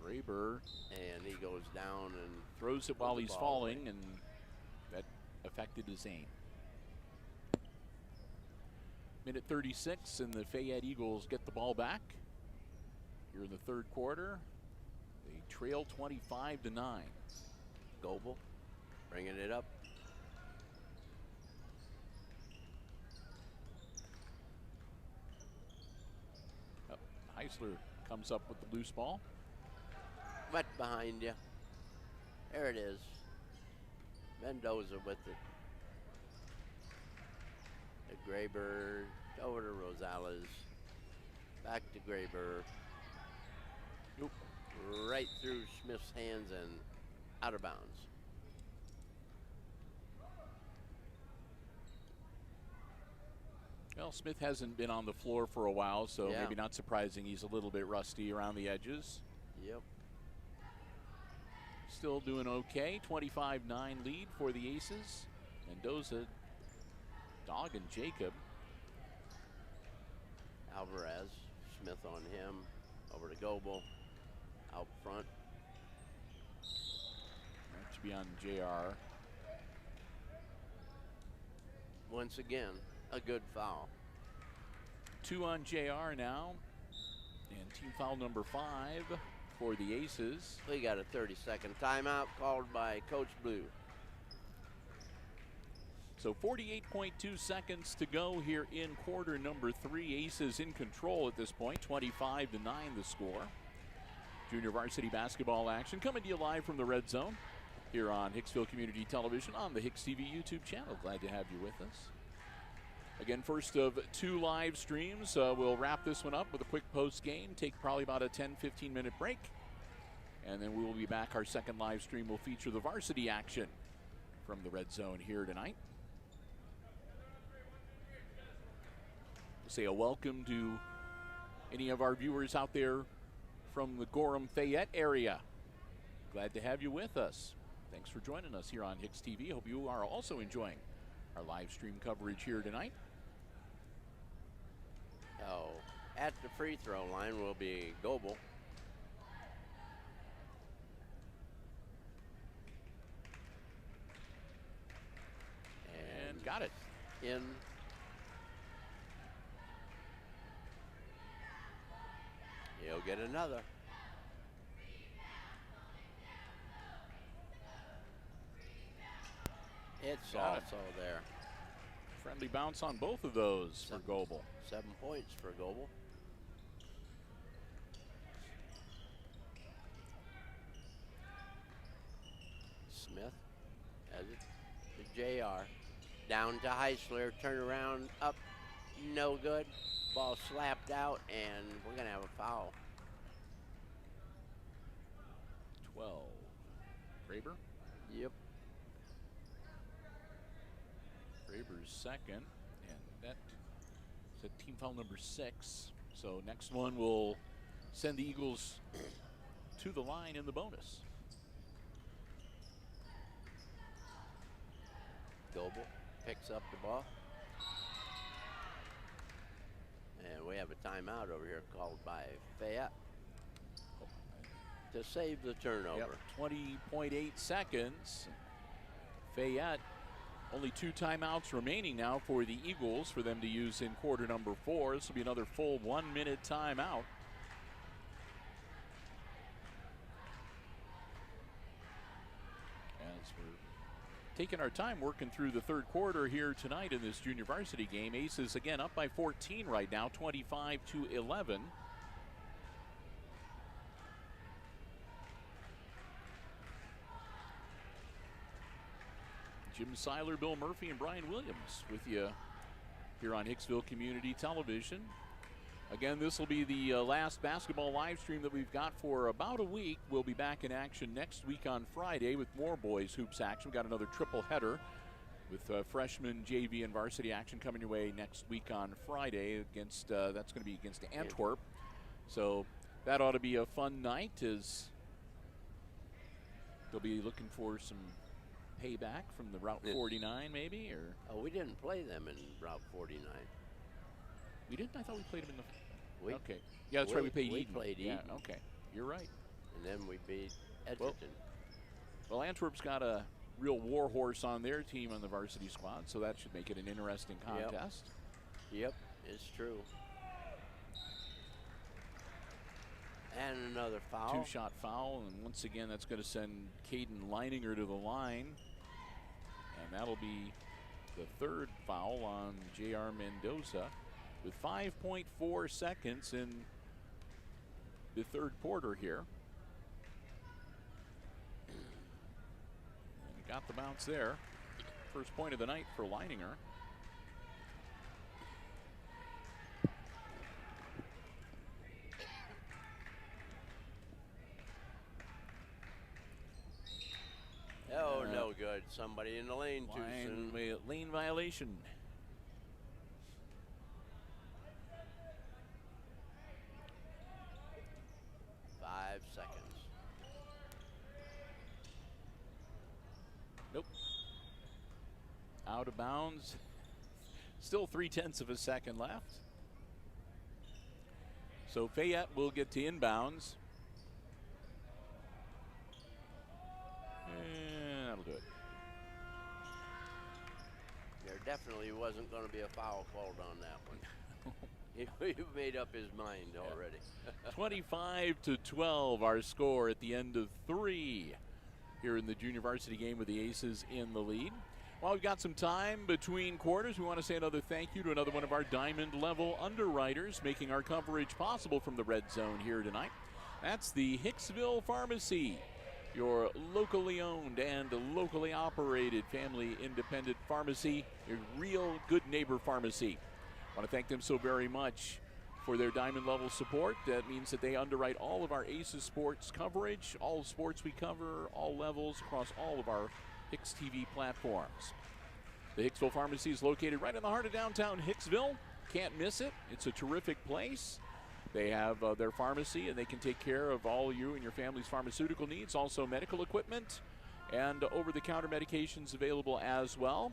Graber. And he goes down and throws it while he's falling, and that affected his aim. Minute 36, and the Fayette Eagles get the ball back. Here in the third quarter, they trail 25-9. Goebel bringing it up. Heisler comes up with the loose ball. Wet behind you. There it is. Mendoza with it. To Graber, over to Rosales. Back to Graber. Nope. Right through Smith's hands and out of bounds. Well, Smith hasn't been on the floor for a while, so yeah, maybe not surprising he's a little bit rusty around the edges. Yep. Still doing okay. 25-9 lead for the Aces. Mendoza dogging Jacob. Alvarez, Smith on him. Over to Goebel. Out front. That should be on JR. Once again, a good foul. 2 on JR now. And team foul number 5 for the Aces. We got a 30-second timeout called by Coach Blue. So 48.2 seconds to go here in quarter number 3. Aces in control at this point, 25-9 the score. Junior varsity basketball action coming to you live from the Red Zone here on Hicksville Community Television on the HIX-TV YouTube channel. Glad to have you with us. Again, first of 2 live streams. We'll wrap this one up with a quick post game, take probably about a 10-15 minute break. And then we will be back. Our second live stream will feature the varsity action from the Red Zone here tonight. We'll say a welcome to any of our viewers out there from the Gorham Fayette area. Glad to have you with us. Thanks for joining us here on HIX-TV. Hope you are also enjoying our live stream coverage here tonight. Oh, at the free throw line will be Goebel. And got it. In. He'll get another. It's also there. Friendly bounce on both of those for Goebel. 7 points for Goebel. Smith has it to JR. Down to Heisler, turn around, up, no good. Ball slapped out, and we're going to have a foul. 12. Graber? Yep. Graber's second, and that is team foul number 6. So next one will send the Eagles to the line in the bonus. Goebel picks up the ball. And we have a timeout over here called by Fayette to save the turnover. Yep, 20.8 seconds. Fayette, only 2 timeouts remaining now for the Eagles for them to use in quarter number 4. This will be another full 1 minute timeout. As we're taking our time working through the third quarter here tonight in this junior varsity game. Aces again up by 14 right now, 25-11. Jim Seiler, Bill Murphy, and Brian Williams with you here on Hicksville Community Television. Again, this will be the last basketball live stream that we've got for about a week. We'll be back in action next week on Friday with more boys hoops action. We've got another triple header with freshman, JV, and varsity action coming your way next week on Friday against, that's going to be against Antwerp. So that ought to be a fun night, as they'll be looking for some payback from the Route 49 maybe, or? Oh, we didn't play them in Route 49. We didn't? I thought we played them in the... Okay. Yeah, that's right. We played Eden. Played Eden. Yeah, okay. You're right. And then we beat Edgerton. Well, Antwerp's got a real war horse on their team on the varsity squad, so that should make it an interesting contest. Yep, it's true. And another foul. Two-shot foul, and once again, that's going to send Caden Leininger to the line. And that'll be the third foul on J.R. Mendoza, with 5.4 seconds in the third quarter here. And he got the bounce there. First point of the night for Leininger. Oh, no good. Somebody in the lane too soon. Lane violation. Seconds. Nope. Out of bounds. Still 0.3 of a second left. So Fayette will get to inbounds. And that'll do it. There definitely wasn't going to be a foul called on that one. He made up his mind already. 25-12, our score at the end of 3 here in the junior varsity game with the Aces in the lead. While we've got some time between quarters, we want to say another thank you to another one of our diamond level underwriters making our coverage possible from the red zone here tonight. That's the Hicksville Pharmacy, your locally owned and locally operated family independent pharmacy, your real good neighbor pharmacy. I want to thank them so very much for their diamond level support. That means that they underwrite all of our Aces sports coverage, all sports we cover, all levels across all of our HIX-TV platforms. The Hicksville Pharmacy is located right in the heart of downtown Hicksville. Can't miss it. It's a terrific place. They have their pharmacy, and they can take care of all you and your family's pharmaceutical needs, also medical equipment and over-the-counter medications available as well.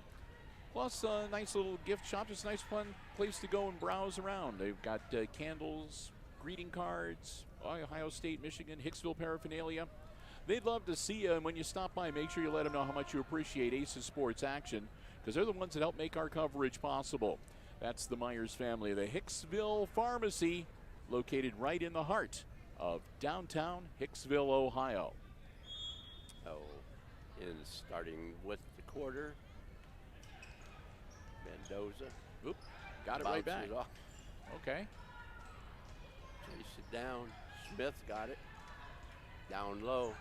Plus a nice little gift shop, just a nice fun place to go and browse around. They've got candles, greeting cards, Ohio State, Michigan, Hicksville paraphernalia. They'd love to see you, and when you stop by, make sure you let them know how much you appreciate Aces Sports Action, because they're the ones that help make our coverage possible. That's the Myers family, the Hicksville Pharmacy, located right in the heart of downtown Hicksville, Ohio. Oh, is starting with the quarter. Mendoza. Oop, got it right back. Okay. Chase it down. Smith got it. Down low.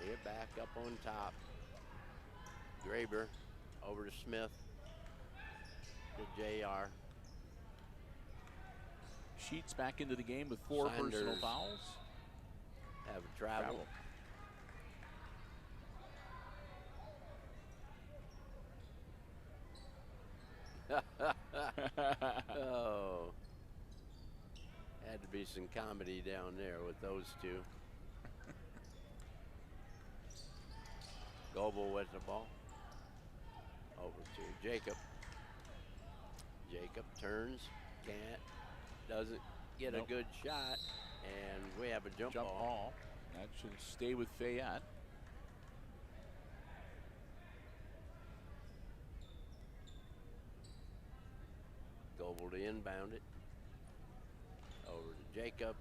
Lay it back up on top. Graber over to Smith. To JR. Sheets back into the game with 4 personal fouls. Have a travel. Oh, had to be some comedy down there with those two. Goebel with the ball. Over to Jacob. Jacob turns, doesn't get a good shot, and we have a jump ball. That should stay with Fayette. Goebel to inbound it. Over to Jacob.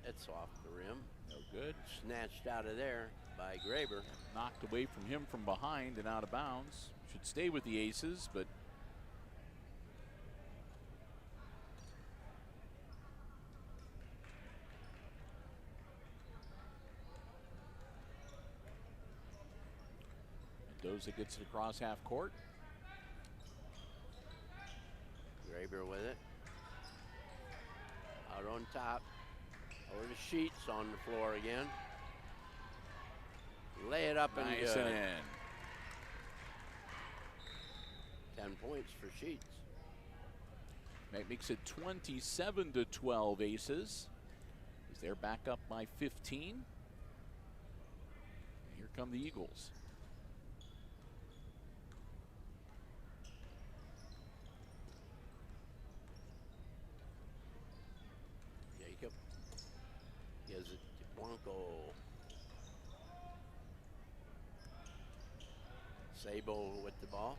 It's off the rim. No good. Snatched out of there by Graber. Knocked away from him from behind and out of bounds. Should stay with the Aces, but Mendoza gets it across half court. Graber with it. on top. Over the sheets on the floor again. Lay it up and Nice good. and in. 10 points for Sheets. That makes it 27-12 Aces. As they're back up by 15. And here come the Eagles. Jacob gives it to Blanco. Sabo with the ball.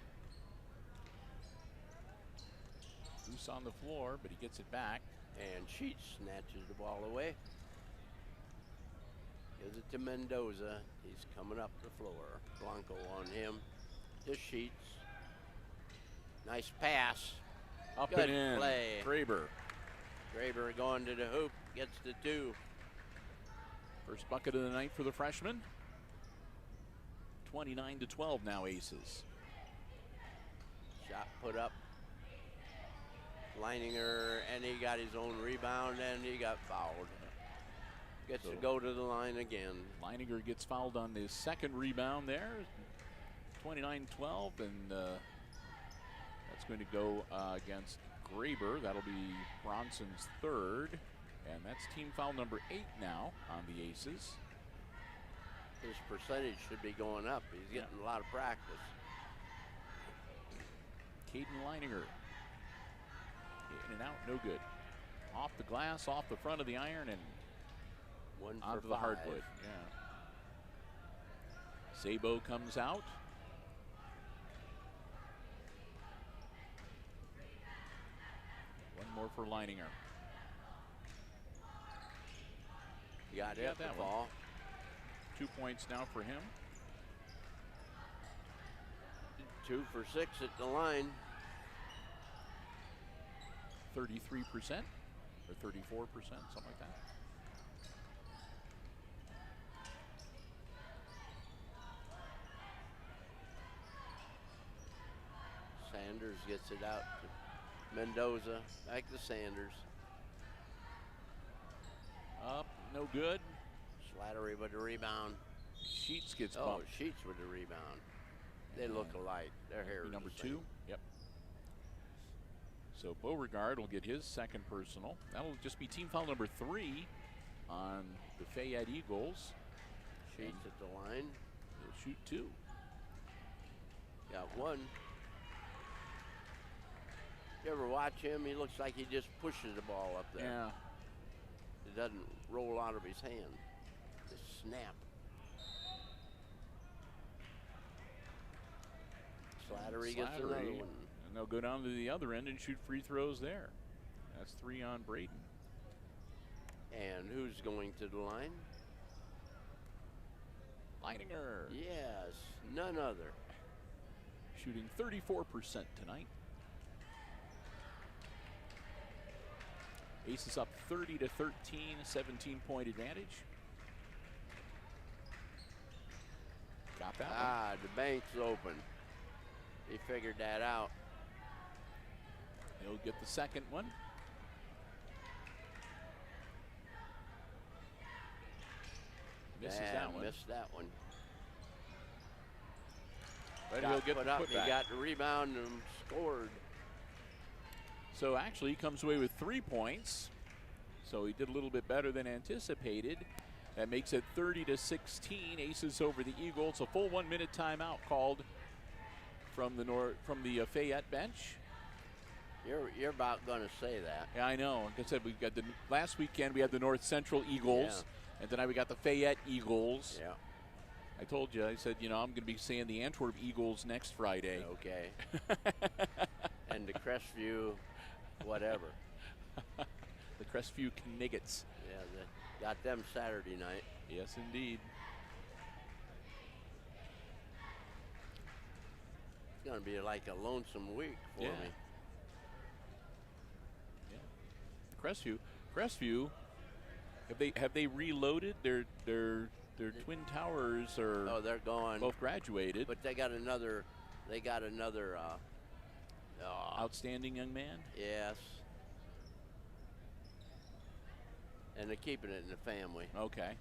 Loose on the floor, but he gets it back. And Sheets snatches the ball away. Gives it to Mendoza. He's coming up the floor. Blanco on him. To Sheets. Nice pass. Up Good and in. play. Graber. Graber going to the hoop. Gets the 2. First bucket of the night for the freshman. 29-12 now Aces. Shot put up. Leininger, and he got his own rebound, and he got fouled. Gets to go to the line again. Leininger gets fouled on his second rebound there. 29-12, and that's going to go against Graber. That'll be Bronson's third, and that's team foul number 8 now on the Aces. His percentage should be going up. He's getting a lot of practice. Caden Leininger. In and out, no good. Off the glass, off the front of the iron, and One for onto the 5. hardwood. Yeah. Sabo comes out. One more for Leininger. Got Got it, that the one. ball. 2 points now for him. 2 for 6 at the line. 33% or 34%, something like that. Sanders gets it out to Mendoza. Back to Sanders. Up, no good. Slattery with the rebound. Sheets gets Oh, bumped. Sheets with the rebound. They look alike. Their hair is Number the same. 2, yep. So Beauregard will get his second personal. That'll just be team foul number 3 on the Fayette Eagles. Sheets at the line. He'll shoot 2. Got 1. You ever watch him? He looks like he just pushes the ball up there. Yeah. It doesn't roll out of his hand. Just snap. Slattery gets another Slattery, one. and they'll go down to the other end and shoot free throws there. That's 3 on Braden. And who's going to the line? Leininger Yes, none other. shooting 34% tonight. Aces up 30-13, 17-point advantage. Got that one. Ah, the bank's open. He figured that out. He'll get the second one. Misses that one. Missed that one. But Got he'll get put the up. putback. He got the rebound and scored. So actually, he comes away with 3 points. So he did a little bit better than anticipated. That makes it 30-16. Aces over the Eagles. A full 1-minute timeout called from the Fayette bench. You're about going to say that. Yeah, I know. Like I said, we got the last weekend we had the North Central Eagles, and tonight we got the Fayette Eagles. Yeah. I told you. I said, you know, I'm going to be saying the Antwerp Eagles next Friday. Okay. And the Crestview, whatever. The Crestview Kniggets. Yeah, got them Saturday night. Yes, indeed. It's going to be like a lonesome week for me. Crestview, have they reloaded their twin towers? Or Oh, they're gone. both graduated. But they got another. Outstanding young man. Yes. And they're keeping it in the family. Okay.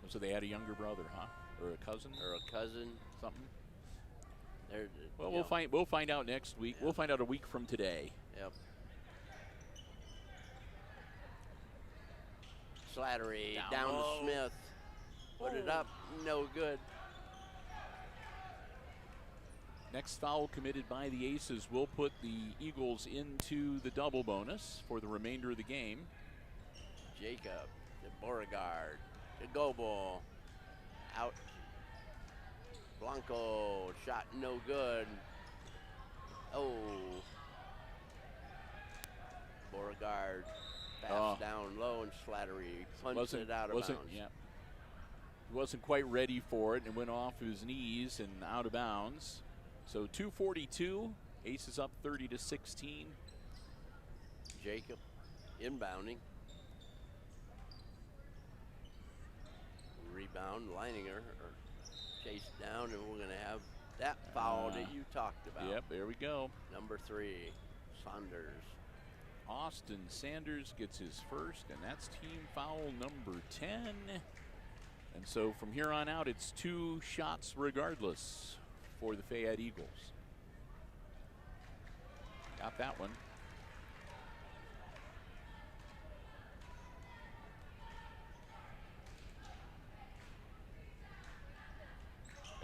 So they had a younger brother, huh? Or a cousin? Or a cousin. Something? Well, we'll find out next week. Yeah. We'll find out a week from today. Yep. Slattery down to Smith. Put it up. No good. Next foul committed by the Aces will put the Eagles into the double bonus for the remainder of the game. Jacob to Beauregard to Goebel. Out. Blanco shot no good. Oh. Beauregard pass down low and Slattery punched it out of bounds. Yeah. He wasn't quite ready for it and went off his knees and out of bounds. So 2:42, Aces up 30-16. Jacob inbounding. Rebound, Leininger chased down, and we're going to have that foul that you talked about. Yep, there we go. Number 3, Saunders. Austin Sanders gets his first, and that's team foul number 10. And so from here on out, it's 2 shots regardless for the Fayette Eagles. Got that one.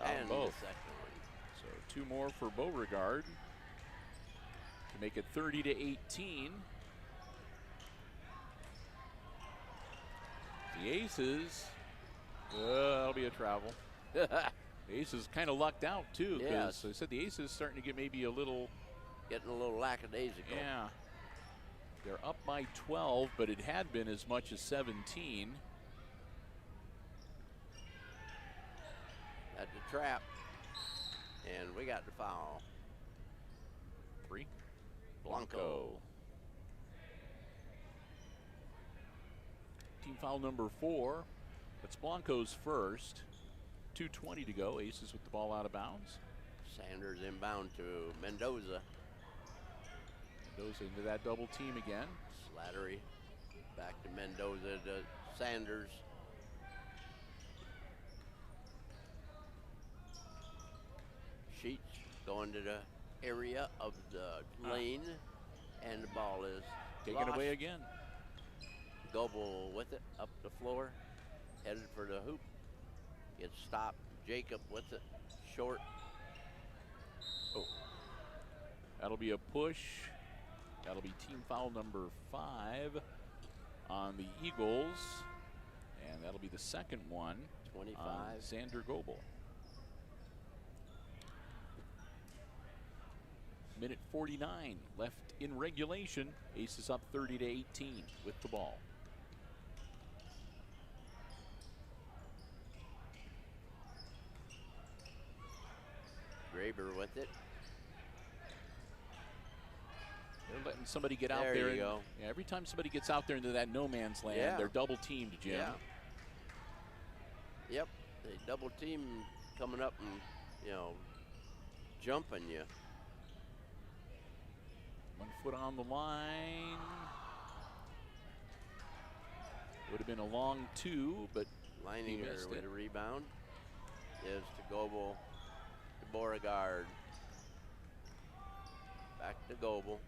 And both. The second one. So 2 more for Beauregard to make it 30-18. The Aces, that'll be a travel. The Aces kind of lucked out too, because I said the Aces starting to get maybe a little, getting a little lackadaisical. Yeah, they're up by 12, but it had been as much as 17. At the trap, and we got the foul. 3. Blanco. Team foul number 4. That's Blanco's first. 2:20 to go. Aces with the ball out of bounds. Sanders inbound to Mendoza. Mendoza into that double team again. Slattery back to Mendoza to Sanders. Sheets going to the area of the lane, and the ball is taken lost. Away again. Goebel with it up the floor, headed for the hoop. Gets stopped. Jacob with it, short. Oh, that'll be a push. That'll be team foul number 5 on the Eagles, and that'll be the second one. 25. On Xander Goebel. Minute 49 left in regulation. Aces up 30-18 with the ball. Graber with it. They're letting somebody get out There there. you go. Yeah, every time somebody gets out there into that no man's land, they're double teamed, Jim. Yeah. Yep. They double team coming up and, jumping you. 1 foot on the line. Would have been a long 2, but Leininger with a rebound. Is to Goebel, to Beauregard. Back to Goebel.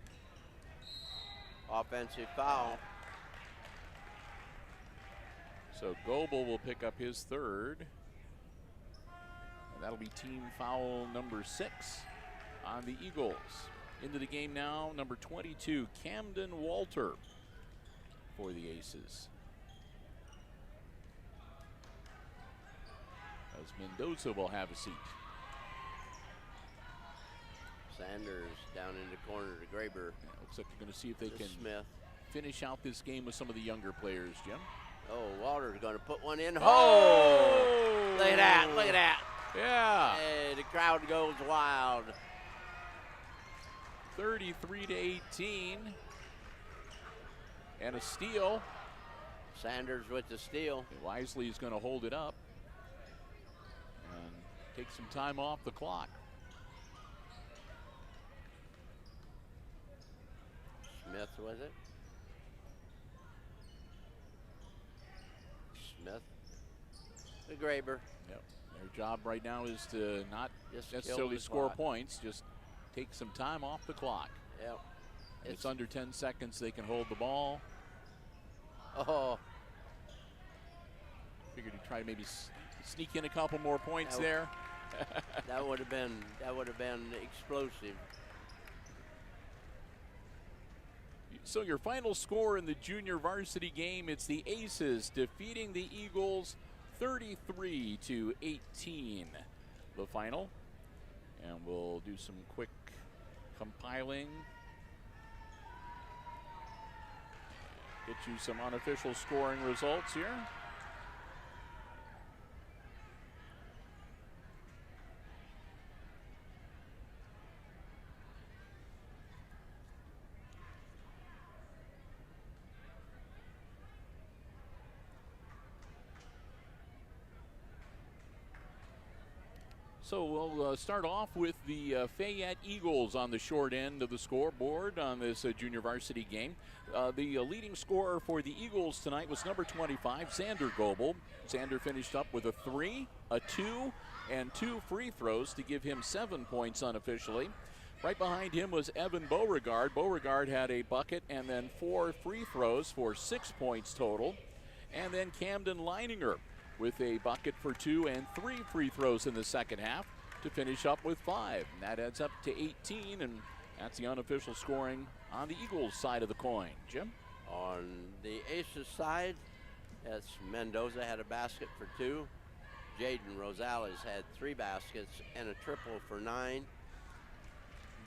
Offensive foul. So Goebel will pick up his third. And that'll be team foul number 6 on the Eagles. Into the game now, number 22, Camden Walter for the Aces. As Mendoza will have a seat. Sanders down in the corner to Graber. Yeah, looks like they're going to see if they can Smith. finish out this game with some of the younger players, Jim. Oh, Walter's going to put one in. Oh! Look at that, look at that. Yeah. Hey, the crowd goes wild. 33-18. And a steal. Sanders with the steal. Wisely is going to hold it up and take some time off the clock. Smith with it. Smith. The Graber. Yep. Their job right now is to not Just necessarily kill the score clock. points, just take some time off the clock. Yep. It's under 10 seconds, they can hold the ball. Oh, Figured he'd try to maybe sneak in a couple more points That there. that would have been explosive. So your final score in the junior varsity game, it's the Aces defeating the Eagles 33-18. The final. And we'll do some quick compiling. Get you some unofficial scoring results here. So we'll start off with the Fayette Eagles on the short end of the scoreboard on this junior varsity game. The leading scorer for the Eagles tonight was number 25, Xander Goebel. Xander finished up with a 3, a 2, and 2 free throws to give him 7 points unofficially. Right behind him was Evan Beauregard. Beauregard had a bucket and then 4 free throws for 6 points total. And then Camden Leininger with a bucket for 2 and 3 free throws in the second half to finish up with 5. And that adds up to 18, and that's the unofficial scoring on the Eagles side of the coin. Jim? On the Aces side, that's Mendoza had a basket for 2. Jaden Rosales had 3 baskets and a triple for 9.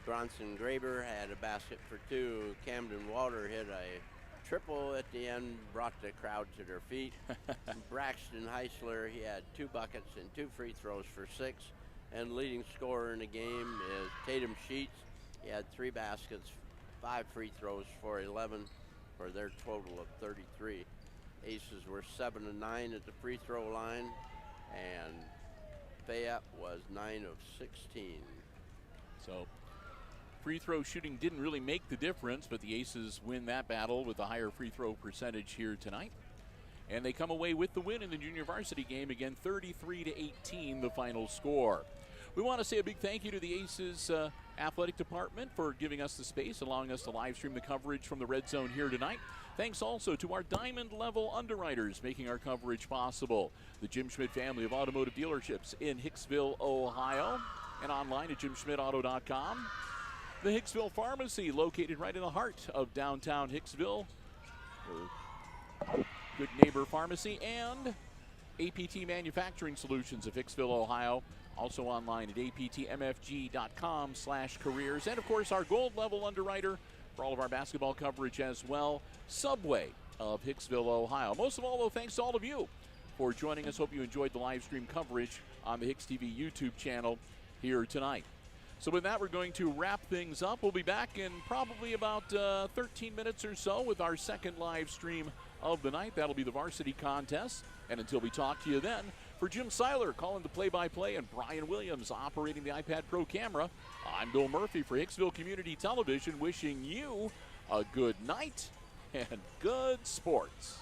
Bronson Graber had a basket for 2. Camden Walter hit a triple at the end, brought the crowd to their feet. Braxton Heisler, he had 2 buckets and 2 free throws for 6. And leading scorer in the game is Tatum Sheets. He had 3 baskets, 5 free throws for 11 for their total of 33. Aces were 7 of 9 at the free throw line, and Fayette was 9 of 16. So free throw shooting didn't really make the difference, but the Aces win that battle with a higher free throw percentage here tonight. And they come away with the win in the junior varsity game, again 33-18 the final score. We want to say a big thank you to the Aces athletic department for giving us the space, allowing us to live stream the coverage from the Red Zone here tonight. Thanks also to our diamond level underwriters making our coverage possible. The Jim Schmidt family of automotive dealerships in Hicksville, Ohio, and online at jimschmidtauto.com. The Hicksville Pharmacy, located right in the heart of downtown Hicksville. Good Neighbor Pharmacy, and APT Manufacturing Solutions of Hicksville, Ohio. Also online at aptmfg.com/careers. And of course, our gold level underwriter for all of our basketball coverage as well, Subway of Hicksville, Ohio. Most of all, though, thanks to all of you for joining us. Hope you enjoyed the live stream coverage on the HIX-TV YouTube channel here tonight. So with that, we're going to wrap things up. We'll be back in probably about 13 minutes or so with our second live stream of the night. That'll be the varsity contest. And until we talk to you then, for Jim Seiler calling the play-by-play and Brian Williams operating the iPad Pro camera, I'm Bill Murphy for Hicksville Community Television, wishing you a good night and good sports.